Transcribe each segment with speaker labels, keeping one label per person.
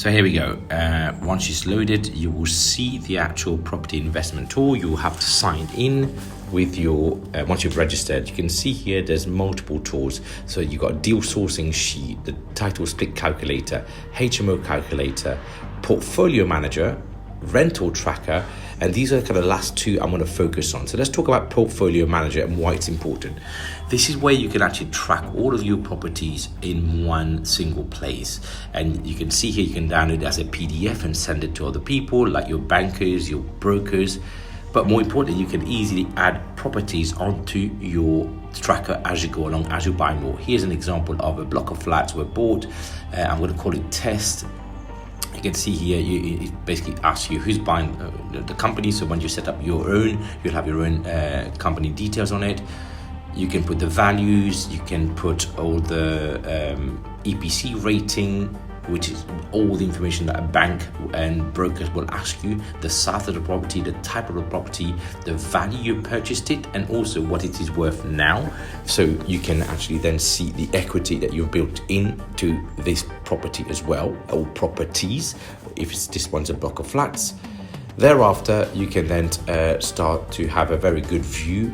Speaker 1: So here we go. Once it's loaded, you will see the actual property investment tool. You will have to sign in with your, once you've registered, you can see here there's multiple tools. So you've got a deal sourcing sheet, the title split calculator, HMO calculator, portfolio manager, rental tracker, and these are kind of the last two I'm going to focus on. So let's talk about portfolio manager and why it's important. This is where you can actually track all of your properties in one single place, and you can see here you can download it as a PDF and send it to other people like your bankers, your brokers. But more importantly, you can easily add properties onto your tracker as you go along, as you buy more. Here's an example of a block of flats were bought. I'm going to call it test. You can see here, it basically asks you who's buying the company. So when you set up your own, you'll have your own company details on it. You can put the values, you can put all the EPC rating, which is all the information that a bank and brokers will ask you, the size of the property, the type of the property, the value you purchased it, and also what it is worth now. So you can actually then see the equity that you've built into this property as well, or properties, if it's this one's a block of flats. Thereafter, you can then start to have a very good view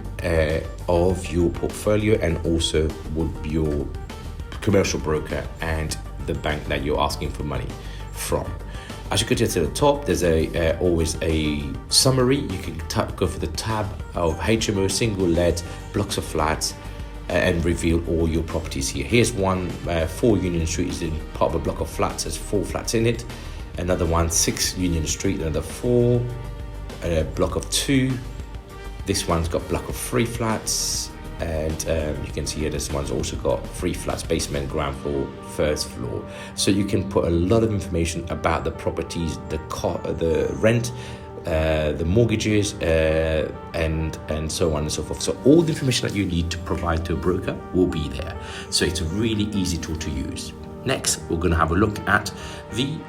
Speaker 1: of your portfolio and also with your commercial broker and the bank that you're asking for money from. As you go to the top, there's always a summary. You can go for the tab of HMO single let blocks of flats and reveal all your properties here. Here's one, 4 Union Street is in part of a block of flats. There's 4 flats in it. Another one, 6 Union Street, another 4, block of 2. This one's got block of 3 flats. And you can see here this one's also got 3 flats, basement, ground floor, first floor. So you can put a lot of information about the properties, the rent, the mortgages, and so on and so forth. So all the information that you need to provide to a broker will be there. So it's a really easy tool to use. Next, we're going to have a look at the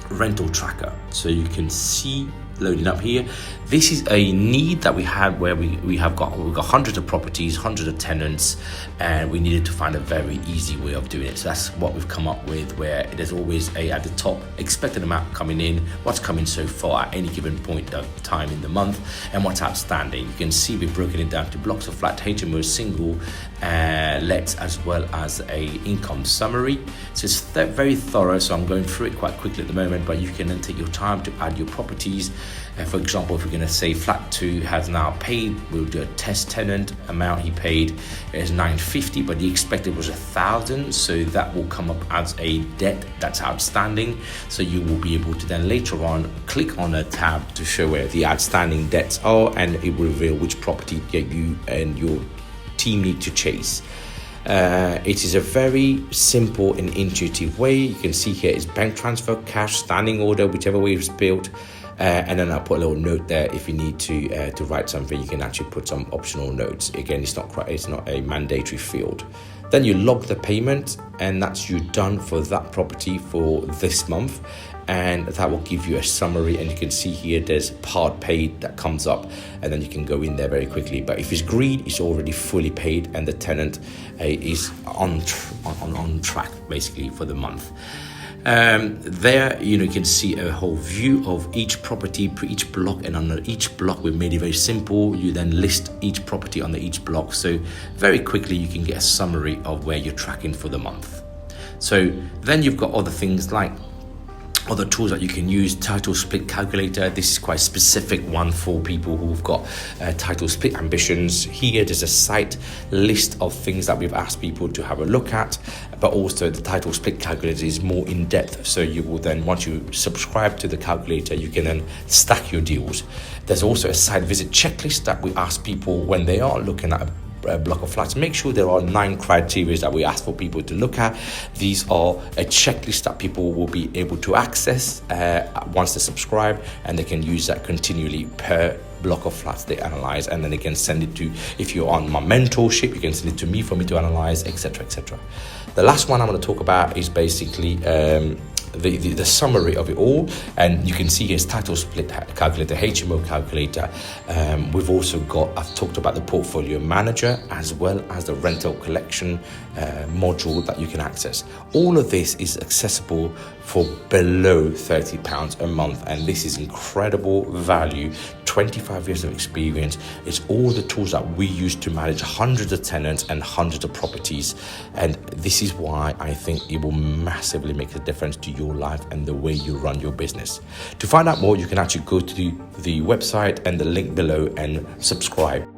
Speaker 1: rental tracker. So you can see loading up here. This is a need that we had where we've got hundreds of properties, hundreds of tenants, and we needed to find a very easy way of doing it. So that's what we've come up with, where there's always at the top expected amount coming in, what's coming so far at any given point of time in the month, and what's outstanding. You can see we've broken it down to blocks of flat, HMO single lets, as well as a income summary. So it's very thorough, so I'm going through it quite quickly at the moment, but you can then take your time to add your properties. For example, if we're going to say flat 2 has now paid, we'll do a test tenant. Amount he paid is $950, but the expected was $1,000, so that will come up as a debt that's outstanding. So you will be able to then later on click on a tab to show where the outstanding debts are, and it will reveal which property you and your team need to chase. It is a very simple and intuitive way. You can see here is bank transfer, cash, standing order, whichever way it's built. And then I'll put a little note there if you need to write something. You can actually put some optional notes. Again, it's not a mandatory field. Then you log the payment, and that's you done for that property for this month, and that will give you a summary. And you can see here there's part paid that comes up, and then you can go in there very quickly. But if it's green, it's already fully paid, and the tenant is on track basically for the month. There, you can see a whole view of each property, each block, and under each block we've made it very simple. You then list each property under each block, so very quickly you can get a summary of where you're tracking for the month. So then you've got other things like other tools that you can use. Title split calculator. This is quite a specific one for people who've got title split ambitions. Here there's a site list of things that we've asked people to have a look at, but also the title split calculator is more in depth. So you will then, once you subscribe to the calculator, you can then stack your deals. There's also a site visit checklist that we ask people when they are looking at a block of flats. Make sure there are 9 criteria that we ask for people to look at. These are a checklist that people will be able to access once they subscribe, and they can use that continually per block of flats they analyze, and then they can send it to, if you're on my mentorship, you can send it to me for me to analyze, etc., etc. The last one I'm going to talk about is basically the summary of it all, and you can see here's title split calculator, HMO calculator. We've also got, I've talked about the portfolio manager as well as the rental collection module that you can access. All of this is accessible for below £30 a month, and this is incredible value. 25 years of experience. It's all the tools that we use to manage hundreds of tenants and hundreds of properties, and this is why I think it will massively make a difference to your life and the way you run your business. To find out more, you can actually go to the website and the link below and subscribe.